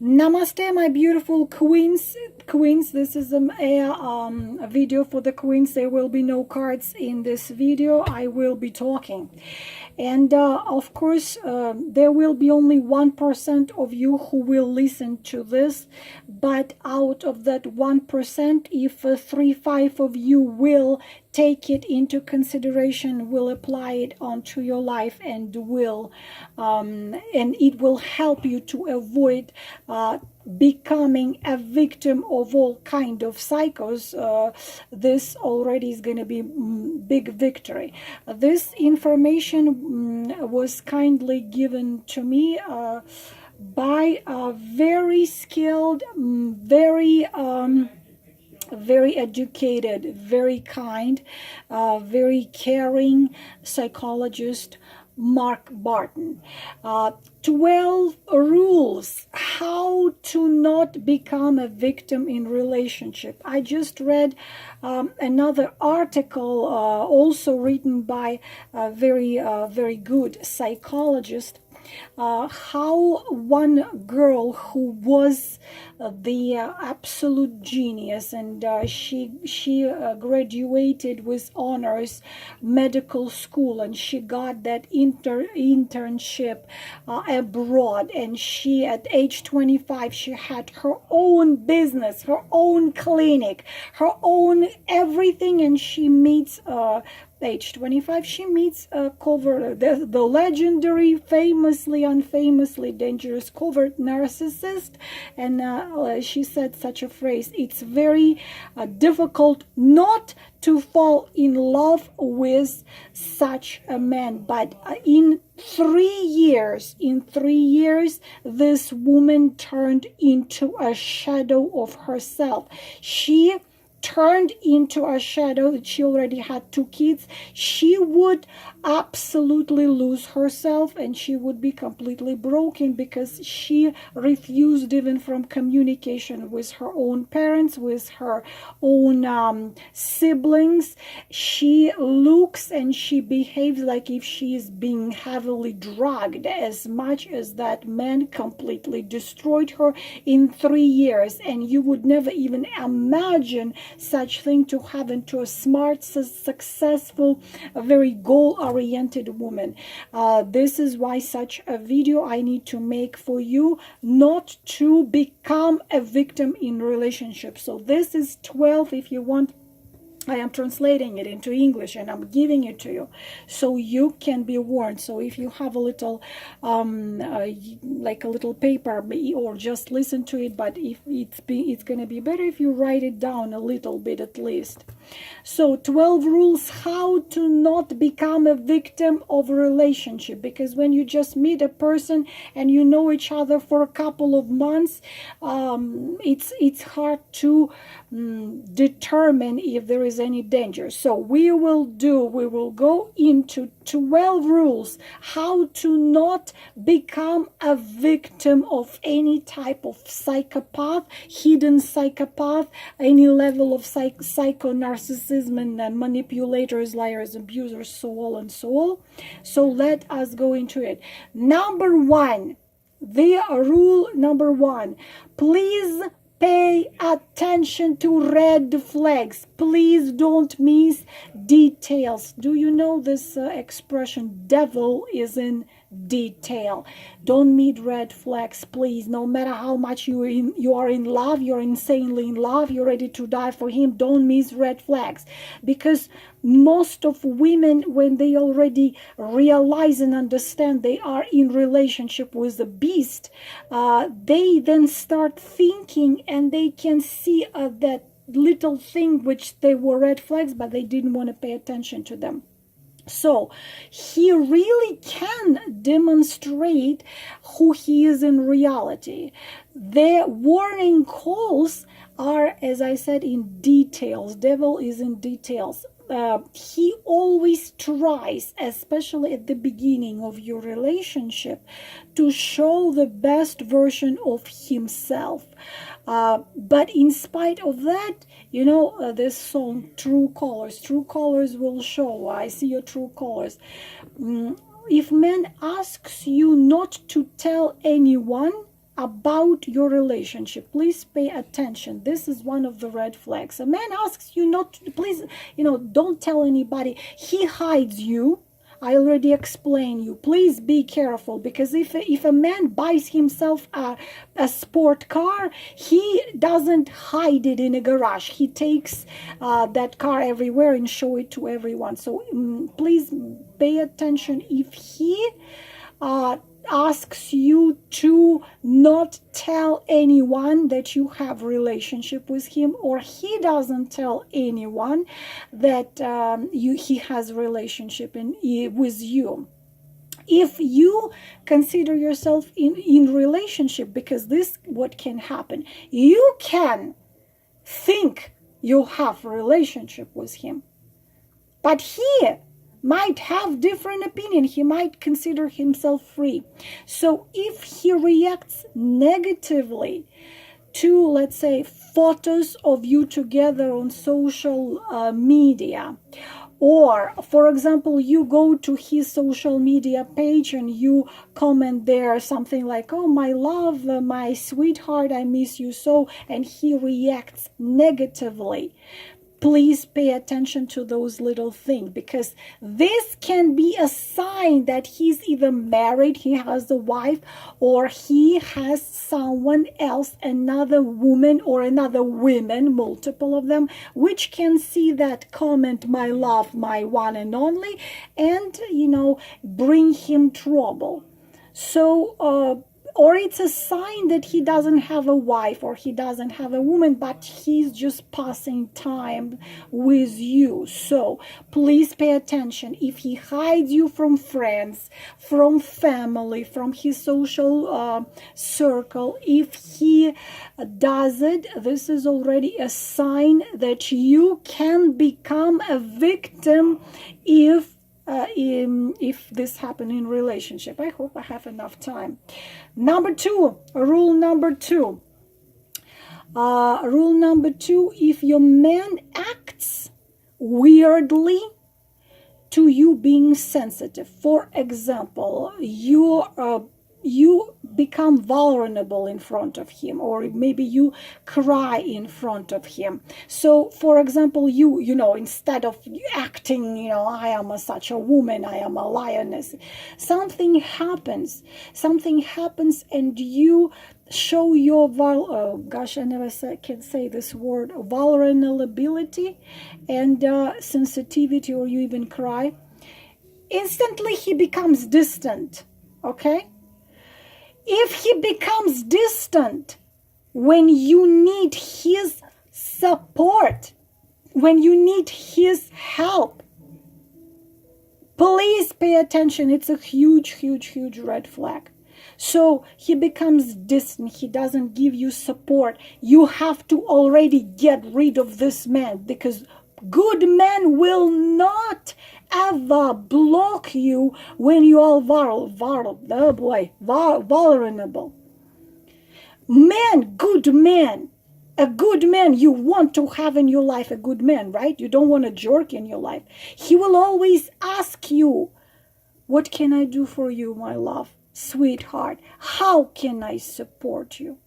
Namaste, my beautiful queens. This is a video for the queens. There will be no cards in this video. I will be talking. And of course, there will be only 1% of you who will listen to this. But out of that 1%, if 3-5 of you will take it into consideration, will apply it onto your life, and it will help you to avoid becoming a victim of all kind of psychos. This already is going to be big victory. This information was kindly given to me by a very skilled, very educated, very kind, very caring psychologist, Mark Barton. 12 rules how to not become a victim in relationship. I just read another article also written by a very good psychologist, how one girl who was the absolute genius, and she graduated with honors medical school, and she got that internship abroad, and she at age 25 she had her own business, her own clinic, her own everything, and she meets age 25 she meets the legendary, famously unfamously dangerous covert narcissist, and she said such a phrase: it's very difficult not to fall in love with such a man. But in 3 years, this woman turned into a shadow of herself. She turned into a shadow. She already had 2 kids. She would absolutely lose herself, and she would be completely broken because she refused even from communication with her own parents, with her own siblings. She looks and she behaves like if she is being heavily drugged, as much as that man completely destroyed her in 3 years. And you would never even imagine such thing to happen to a smart, successful, very goal-oriented woman. This is why such a video I need to make for you, not to become a victim in relationships. So this is 12. If you want, I am translating it into English and I'm giving it to you so you can be warned. So if you have a little like a little paper, or just listen to it, but if it's going to be better if you write it down a little bit at least. So 12 rules how to not become a victim of a relationship, because when you just meet a person and you know each other for a couple of months, it's hard to determine if there is any danger. So we will go into 12 rules how to not become a victim of any type of psychopath, hidden psychopath, any level of psycho narcissism, and manipulators, liars, abusers, so on and so on. So let us go into it. Number 1, the rule number 1, please pay attention to red flags. Please don't miss details. Do you know this expression, devil is in detail? Don't meet red flags, please. No matter how much you are in love, you're insanely in love, you're ready to die for him, don't miss red flags. Because most of women, when they already realize and understand they are in relationship with a beast, they then start thinking, and they can see that little thing which they were red flags, but they didn't want to pay attention to them. So he really can demonstrate who he is in reality. The warning calls are, as I said, in details. Devil is in details. He always tries, especially at the beginning of your relationship, to show the best version of himself. But in spite of that, you know, this song, True Colors will show. I see your true colors. If man asks you not to tell anyone, about your relationship. Please pay attention. This is one of the red flags. A man asks you not to, please, don't tell anybody. He hides you. I already explained you. Please be careful, because if a man buys himself a sport car, he doesn't hide it in a garage. He takes that car everywhere and show it to everyone. So please pay attention. If he asks you to not tell anyone that you have relationship with him, or he doesn't tell anyone that he has relationship with you. If you consider yourself in relationship, because this what can happen, you can think you have relationship with him, but he might have different opinion. He might consider himself free. So if he reacts negatively to, let's say, photos of you together on social media, or for example, you go to his social media page and you comment there something like, oh, my love, my sweetheart, I miss you so, and he reacts negatively, please pay attention to those little things, because this can be a sign that he's either married, he has a wife, or he has someone else, another woman or another women, multiple of them, which can see that comment, my love, my one and only, and, bring him trouble. So, or it's a sign that he doesn't have a wife or he doesn't have a woman, but he's just passing time with you. So please pay attention. If he hides you from friends, from family, from his social circle, if he does it, this is already a sign that you can become a victim if this happened in relationship. I hope I have enough time. Rule number two, if your man acts weirdly to you being sensitive, for example, you become vulnerable in front of him, or maybe you cry in front of him. So for example, you instead of acting, I am such a woman, I am a lioness, something happens and you show your I never can say this word, vulnerability and sensitivity, or you even cry, instantly he becomes distant. Okay? If he becomes distant when you need his support, when you need his help, please pay attention. It's a huge, huge, huge red flag. So he becomes distant. He doesn't give you support. You have to already get rid of this man, because good men will not ever block you when you are vulnerable. A good man you want to have in your life, a good man, right? You don't want a jerk in your life. He will always ask you, what can I do for you, my love, sweetheart? How can I support you?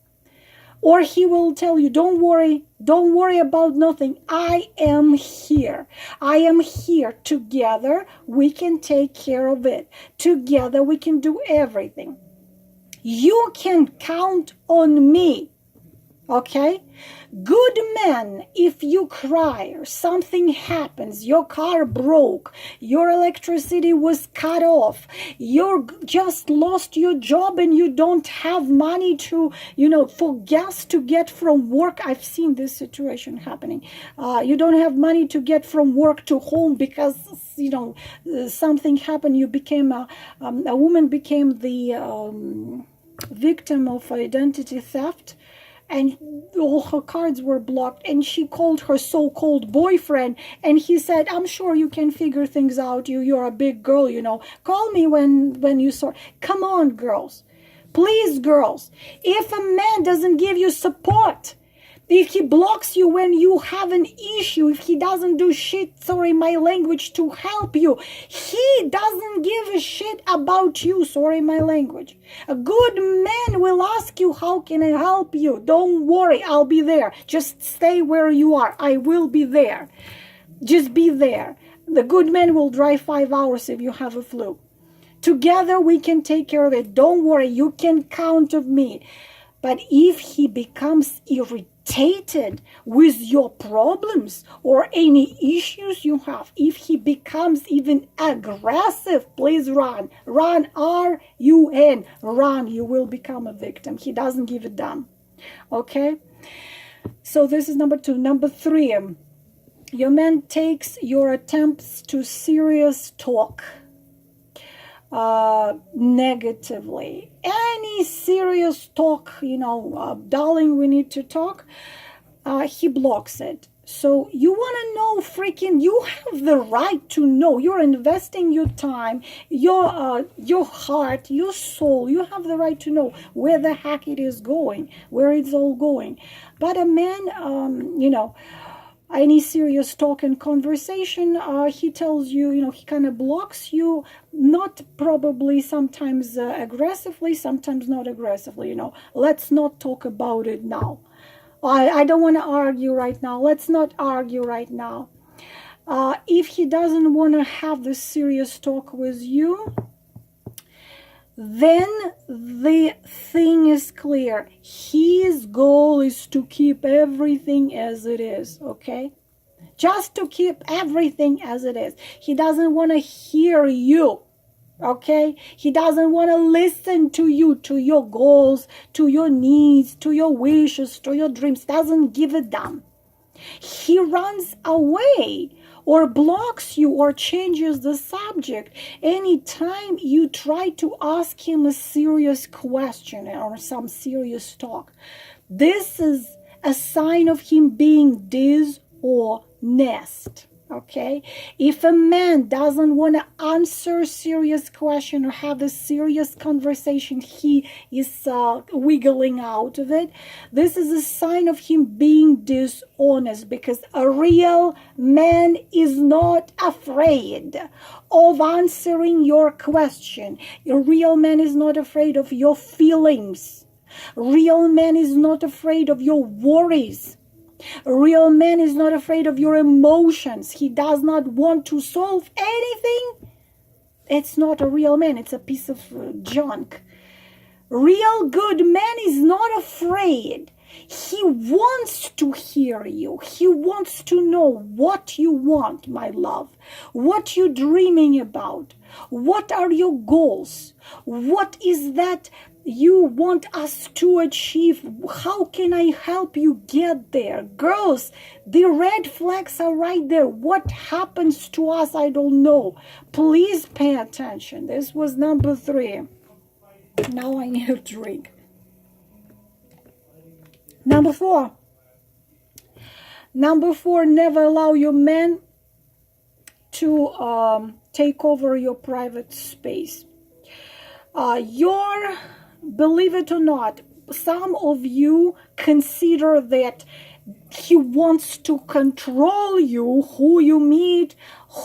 Or he will tell you, don't worry about nothing. I am here. I am here. Together we can take care of it. Together we can do everything. You can count on me. Okay? Good men, if you cry or something happens, your car broke, your electricity was cut off, you just lost your job and you don't have money to, for gas to get from work. I've seen this situation happening. You don't have money to get from work to home because, something happened. You became a woman became the victim of identity theft. And all her cards were blocked, and she called her so-called boyfriend, and he said, I'm sure you can figure things out. You're a big girl, Call me when you sort. Come on, girls. Please, girls. If a man doesn't give you support, If he blocks you when you have an issue, if he doesn't do shit, sorry my language, to help you, he doesn't give a shit about you, sorry my language. A good man will ask you, how can I help you? Don't worry, I'll be there. Just stay where you are. I will be there. Just be there. The good man will drive 5 hours if you have a flu. Together we can take care of it. Don't worry, you can count on me. But if he becomes irritated with your problems or any issues you have, if he becomes even aggressive, please run. Run, R-U-N. Run, you will become a victim. He doesn't give a damn. Okay? So this is number 2. Number 3, your man takes your attempts to serious talk negatively. Any serious talk, darling, we need to talk, he blocks it. So you want to know, freaking, you have the right to know. You're investing your time, your heart, your soul. You have the right to know where the heck it is going, where it's all going. But a man, any serious talk and conversation, he tells you, he kind of blocks you, not probably sometimes aggressively, sometimes not aggressively, let's not talk about it now. I don't want to argue right now. Let's not argue right now. If he doesn't want to have this serious talk with you, then the thing is clear. His goal is to keep everything as it is, okay? Just to keep everything as it is. He doesn't want to hear you, okay? He doesn't want to listen to you, to your goals, to your needs, to your wishes, to your dreams. Doesn't give a damn. He runs away or blocks you or changes the subject anytime you try to ask him a serious question or some serious talk. This is a sign of him being dishonest. Okay, if a man doesn't want to answer a serious question or have a serious conversation, he is wiggling out of it. This is a sign of him being dishonest, because a real man is not afraid of answering your question. A real man is not afraid of your feelings. A real man is not afraid of your worries. A real man is not afraid of your emotions. He does not want to solve anything. It's not a real man. It's a piece of junk. Real good man is not afraid. He wants to hear you. He wants to know what you want, my love. What you're dreaming about. What are your goals? What is that you want us to achieve? How can I help you get there? Girls, the red flags are right there. What happens to us, I don't know. Please pay attention. This was number 3. Now I need a drink. Number 4. Number 4, never allow your man to take over your private space. Believe it or not, some of you consider that he wants to control you, who you meet,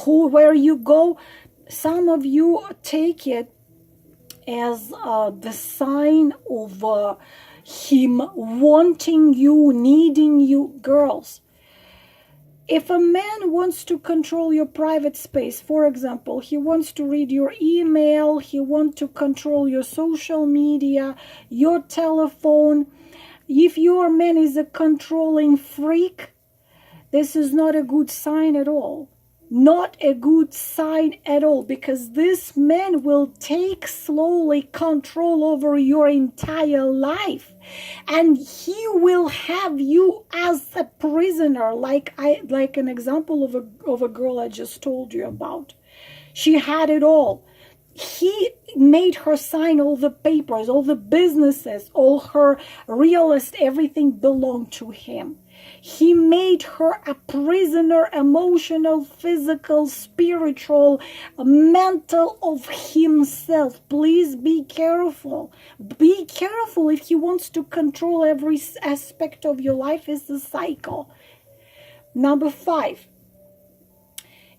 where you go. Some of you take it as the sign of him wanting you, needing you. Girls, if a man wants to control your private space, for example, he wants to read your email, he wants to control your social media, your telephone. If your man is a controlling freak, this is not a good sign at all. Not a good sign at all, because this man will take slowly control over your entire life, and he will have you as a prisoner, like an example of a girl I just told you about. She had it all. He made her sign all the papers, all the businesses, all her real estate, everything belonged to him. He made her a prisoner, emotional, physical, spiritual, mental of himself. Please be careful. Be careful if he wants to control every aspect of your life. It's a cycle. Number 5.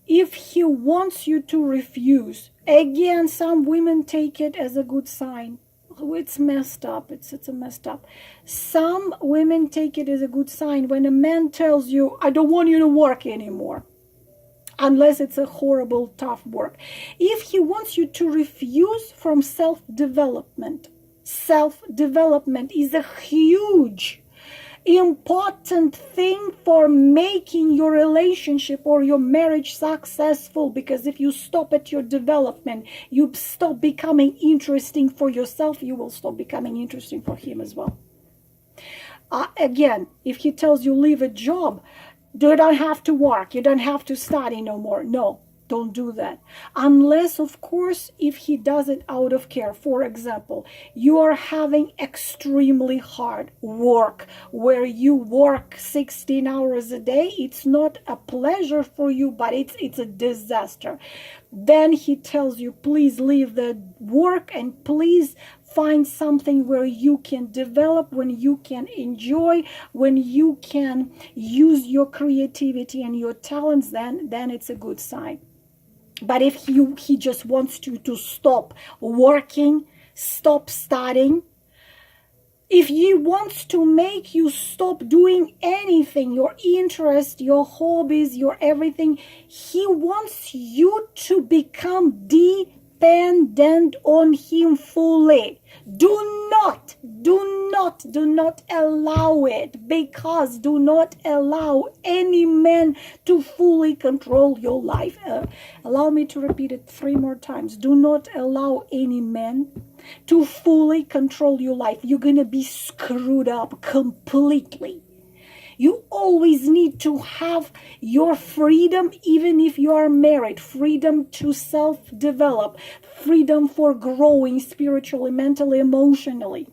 If he wants you to refuse, again, some women take it as a good sign. Oh, it's messed up. It's a messed up. Some women take it as a good sign when a man tells you, I don't want you to work anymore. Unless it's a horrible, tough work. If he wants you to refuse from self-development is a huge, important thing for making your relationship or your marriage successful, because if you stop at your development, you stop becoming interesting for yourself, you will stop becoming interesting for him as well. Again, if he tells you leave a job, you don't have to work, you don't have to study no more. No, don't do that. Unless, of course, if he does it out of care. For example, you are having extremely hard work where you work 16 hours a day. It's not a pleasure for you, but it's a disaster. Then he tells you, please leave the work and please find something where you can develop, when you can enjoy, when you can use your creativity and your talents, then it's a good sign. But if he just wants you to stop working, stop studying, if he wants to make you stop doing anything, your interest, your hobbies, your everything, he wants you to become dependent on him fully. Do not allow it, because do not allow any man to fully control your life. Allow me to repeat it 3 more times. Do not allow any man to fully control your life. You're gonna be screwed up completely. You always need to have your freedom, even if you are married, freedom to self-develop, freedom for growing spiritually, mentally, emotionally.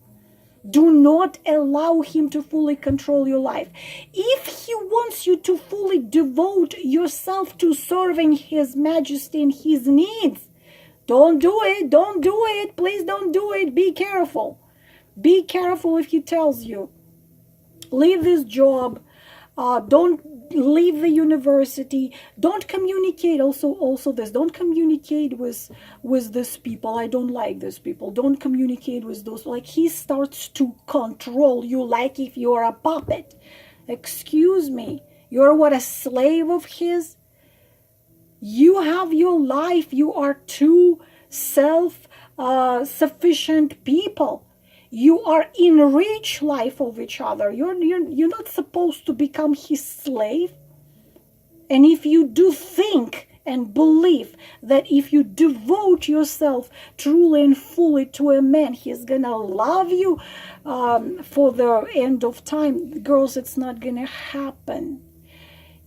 Do not allow him to fully control your life. If he wants you to fully devote yourself to serving his majesty and his needs, don't do it. Don't do it. Please don't do it. Be careful. Be careful if he tells you, leave this job, don't leave the university, don't communicate. Also this, don't communicate with these people. I don't like these people. Don't communicate with those. Like, he starts to control you like if you're a puppet. Excuse me, you're what, a slave of his? You have your life. You are two self-sufficient people. You are in rich life of each other. You're not supposed to become his slave. And if you do think and believe that if you devote yourself truly and fully to a man, he's gonna love you for the end of time, girls, it's not gonna happen.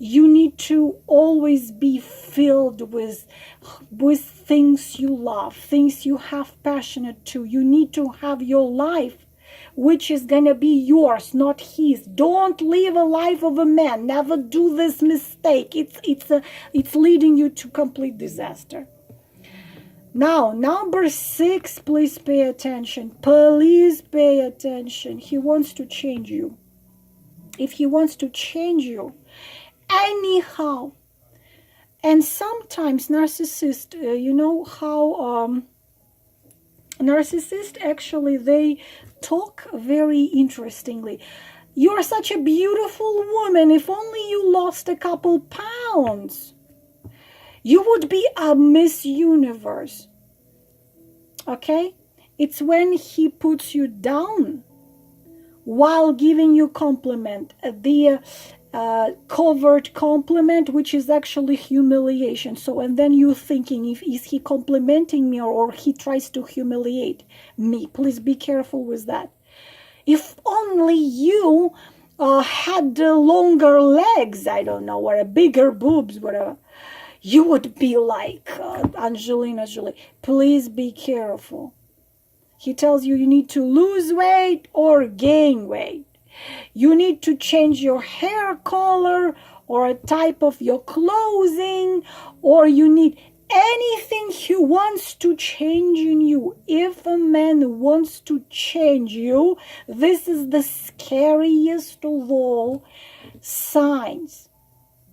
You need to always be filled with things you love, things you have passionate to. You need to have your life, which is going to be yours, not his. Don't live a life of a man. Never do this mistake. It's leading you to complete disaster. Now, number 6, please pay attention. Please pay attention. He wants to change you. If he wants to change you, anyhow, and sometimes narcissists, you know how narcissists actually, they talk very interestingly. You're such a beautiful woman. If only you lost a couple pounds, you would be a Miss Universe. Okay? It's when he puts you down while giving you compliment. The covert compliment, which is actually humiliation. So, and then you thinking, is he complimenting me, or he tries to humiliate me? Please be careful with that. If only you had longer legs, I don't know, or a bigger boobs, whatever, you would be like Angelina Jolie. Please be careful. He tells you you need to lose weight or gain weight. You need to change your hair color or a type of your clothing, or you need anything he wants to change in you. If a man wants to change you, this is the scariest of all signs.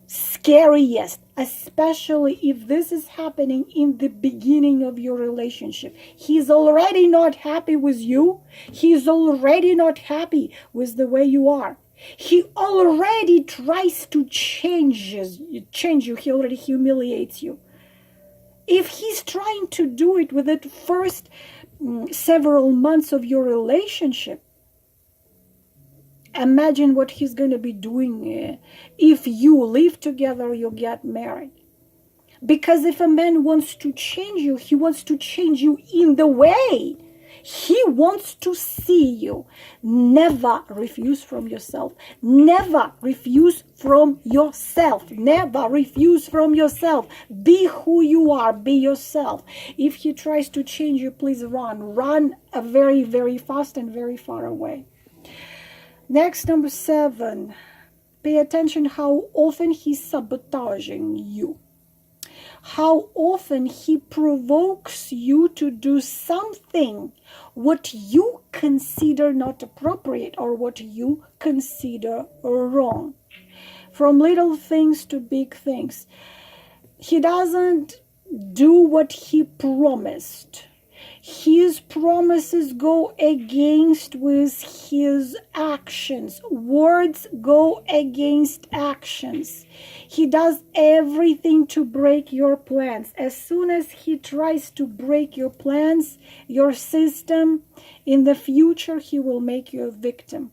Scariest, especially if this is happening in the beginning of your relationship. He's already not happy with you. He's already not happy with the way you are. He already tries to change you. He already humiliates you. If he's trying to do it with the first several months of your relationship, imagine what he's going to be doing if you live together, you get married. Because if a man wants to change you, he wants to change you in the way. He wants to see you. Never refuse from yourself. Never refuse from yourself. Never refuse from yourself. Be who you are. Be yourself. If he tries to change you, please run. Run very, very fast and very far away. Next, number 7. Pay attention how often he's sabotaging you. How often he provokes you to do something what you consider not appropriate or what you consider wrong. From little things to big things. He doesn't do what he promised. His promises go against with his actions. Words go against actions. He does everything to break your plans. As soon as he tries to break your plans, your system, in the future, he will make you a victim.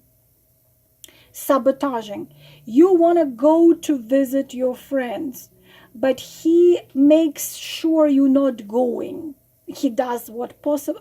Sabotaging. You want to go to visit your friends, but he makes sure you're not going. He does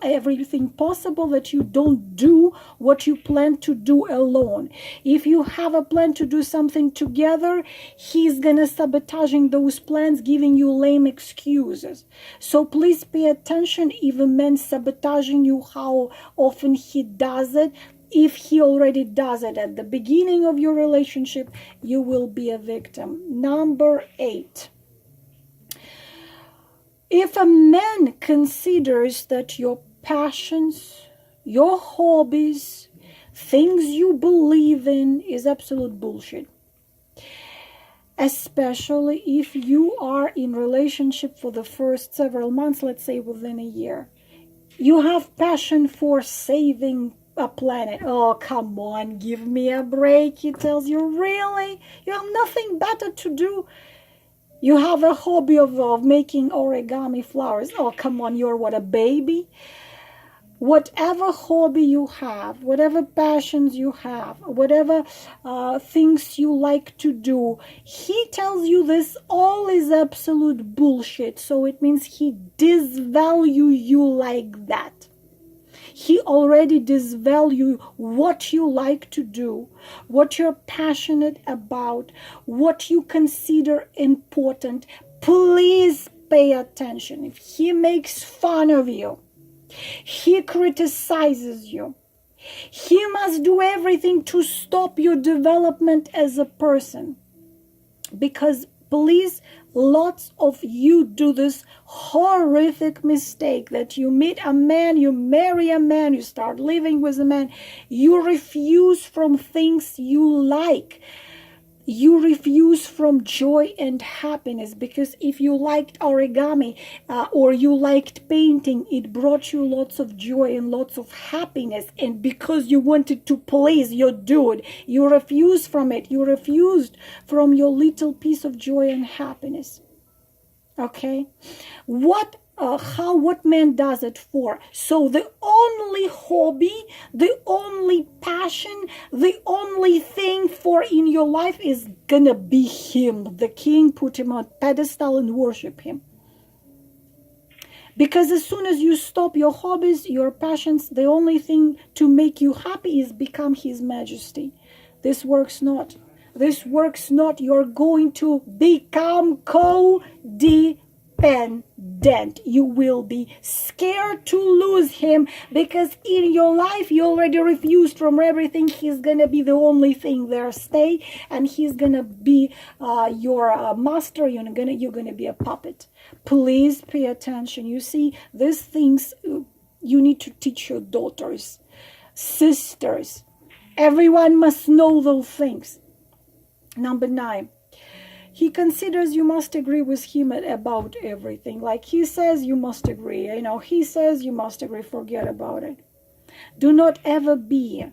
everything possible that you don't do what you plan to do alone. If you have a plan to do something together, he's gonna sabotaging those plans, giving you lame excuses. So please pay attention if a man sabotaging you, how often he does it. If he already does it at the beginning of your relationship, you will be a victim. Number 8. If a man considers that your passions, your hobbies, things you believe in is absolute bullshit, especially if you are in relationship for the first several months, let's say within a year, you have passion for saving a planet. Oh, come on, give me a break. He tells you, really? You have nothing better to do? You have a hobby of making origami flowers. Oh, come on, you're what, a baby? Whatever hobby you have, whatever passions you have, whatever things you like to do, he tells you this all is absolute bullshit. So it means he disvalues you like that. He already disvalues what you like to do, what you're passionate about, what you consider important. Please pay attention. If he makes fun of you, he criticizes you, he must do everything to stop your development as a person. Because please, lots of you do this horrific mistake that you meet a man, you marry a man, you start living with a man, you refuse from things you like. You refuse from joy and happiness, because if you liked origami or you liked painting, it brought you lots of joy and lots of happiness, and because you wanted to please your dude, you refused from it. You refused from your little piece of joy and happiness. Okay? What man does it for? So the only hobby, the only passion, the only thing for in your life is gonna be him, the king. Put him on pedestal and worship him. Because as soon as you stop your hobbies, your passions, the only thing to make you happy is become his majesty. This works not. This works not. You're going to become codependent. dependent. You will be scared to lose him because in your life you already refused from everything. He's gonna be the only thing there. Stay, and he's gonna be your master. You're gonna be a puppet. Please pay attention. You see, these things you need to teach your daughters, sisters. Everyone must know those things. Number 9. He considers you must agree with him about everything. Like he says, you must agree. You know, he says you must agree. Forget about it. Do not ever be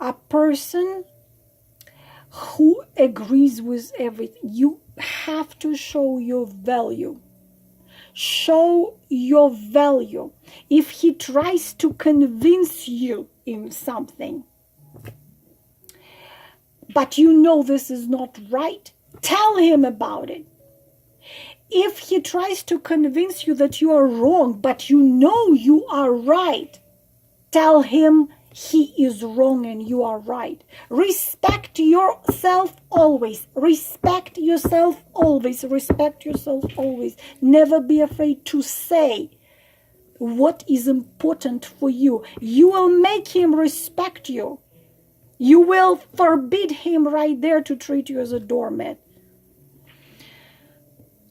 a person who agrees with everything. You have to show your value. Show your value. If he tries to convince you in something, but you know this is not right, tell him about it. If he tries to convince you that you are wrong, but you know you are right, tell him he is wrong and you are right. Respect yourself always. Respect yourself always. Respect yourself always. Never be afraid to say what is important for you. You will make him respect you. You will forbid him right there to treat you as a doormat.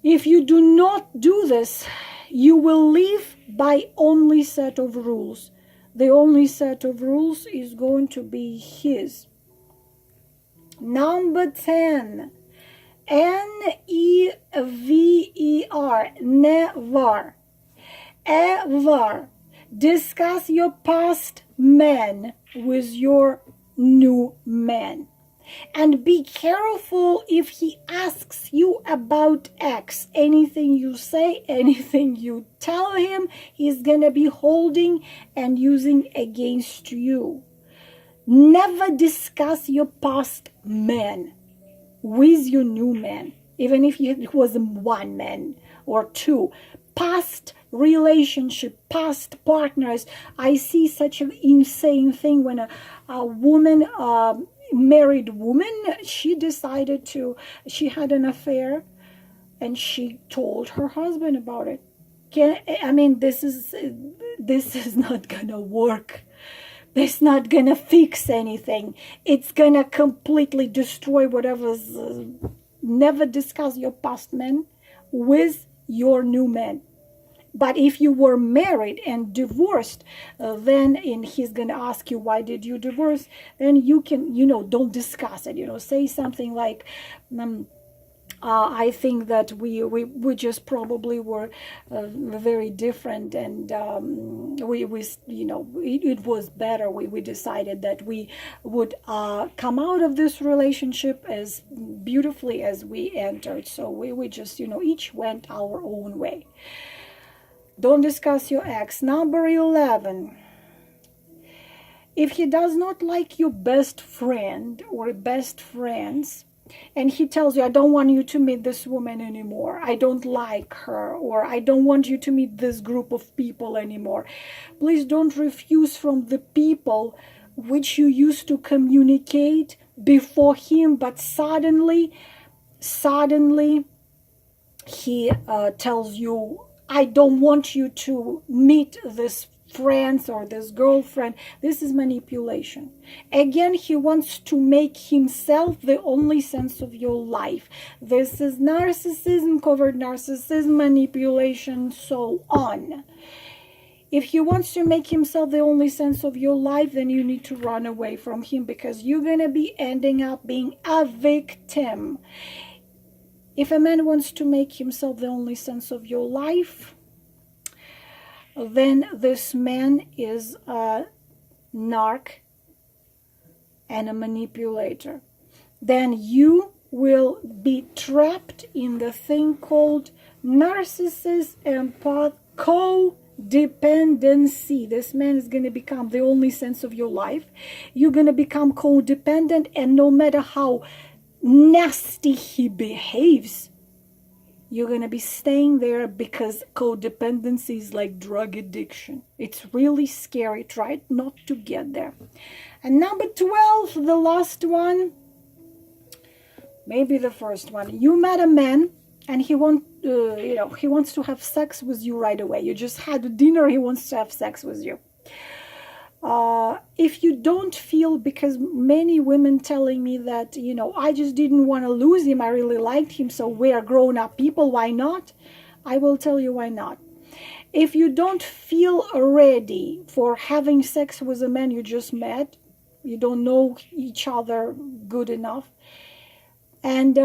If you do not do this, you will live by only set of rules. The only set of rules is going to be his. Number 10. N-E-V-E-R. Never. Ever discuss your past man with your new man. And be careful if he asks you about X. Anything you say, anything you tell him, he's gonna be holding and using against you. Never discuss your past man with your new man, even if it was one man or two. Past relationship, past partners. I see such an insane thing when a woman, married woman, she had an affair and she told her husband about it. This is not gonna work. It's not gonna fix anything. It's gonna completely destroy whatever's. Never discuss your past man with your new man. But if you were married and divorced, then he's going to ask you, why did you divorce? Then you can, don't discuss it. Say something like, I think that we just probably were very different, and it was better. We decided that we would come out of this relationship as beautifully as we entered. So we just, each went our own way. Don't discuss your ex. Number 11. If he does not like your best friend or best friends, and he tells you, I don't want you to meet this woman anymore, I don't like her, or I don't want you to meet this group of people anymore, please don't refuse from the people which you used to communicate before him, but suddenly he tells you, I don't want you to meet this friends or this girlfriend. This is manipulation. Again, he wants to make himself the only sense of your life. This is narcissism, covert narcissism, manipulation, so on. If he wants to make himself the only sense of your life, then you need to run away from him, because you're going to be ending up being a victim. If a man wants to make himself the only sense of your life, then this man is a narc and a manipulator. Then you will be trapped in the thing called narcissist empath codependency. This man is going to become the only sense of your life. You're going to become codependent, and no matter how nasty he behaves, you're going to be staying there, because codependency is like drug addiction. It's really scary. Try not to get there. And number 12, the last one, maybe the first one. You met a man and he he wants to have sex with you right away. You just had dinner, he wants to have sex with you. If you don't feel, because many women telling me that, I just didn't want to lose him, I really liked him, so we are grown-up people, why not? I will tell you why not. If you don't feel ready for having sex with a man you just met, you don't know each other good enough, and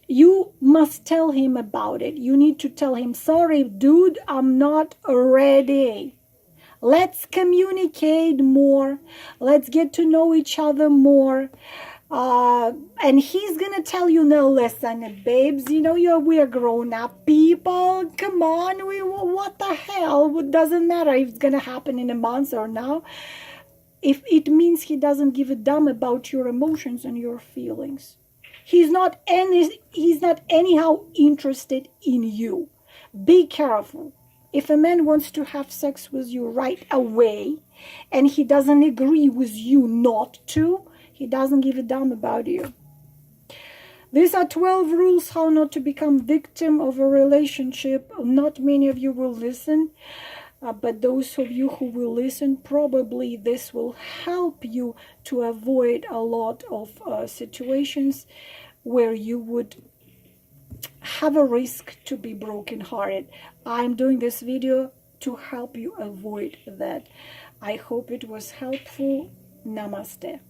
you must tell him about it. You need to tell him, sorry, dude, I'm not ready. Let's communicate more. Let's get to know each other more. And he's gonna tell you, no, listen, babes, we're grown-up people. Come on, what the hell? It doesn't matter if it's gonna happen in a month or now. If it means he doesn't give a damn about your emotions and your feelings. He's not anyhow interested in you. Be careful. If a man wants to have sex with you right away and he doesn't agree with you not to, he doesn't give a damn about you. These are 12 rules how not to become victim of a relationship. Not many of you will listen, but those of you who will listen, probably this will help you to avoid a lot of situations where you would have a risk to be brokenhearted. I'm doing this video to help you avoid that. I hope it was helpful. Namaste.